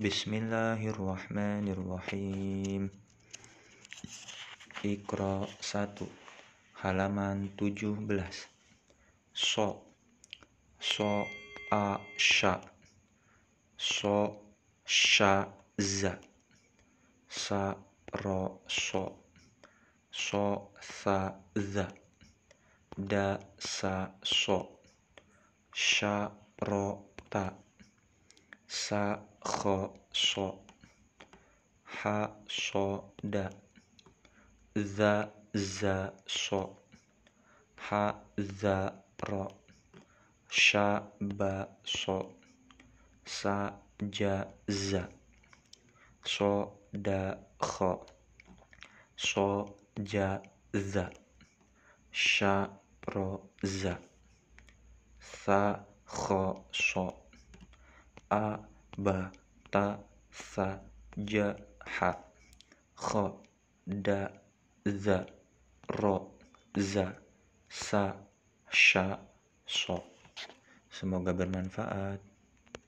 Bismillahirrahmanirrahim. Iqra 1 halaman 17. So a sya, so sya za, sa ro so sa za, da sa so, sya ro ta, sa kho so, ha so da, za so, ha za ro, sha ba so, sa ja za, so da kho, so ja za, sha ro za, sa kho so, a ba ta sa ja ha, kho da za ro za, sa sha so. Semoga bermanfaat.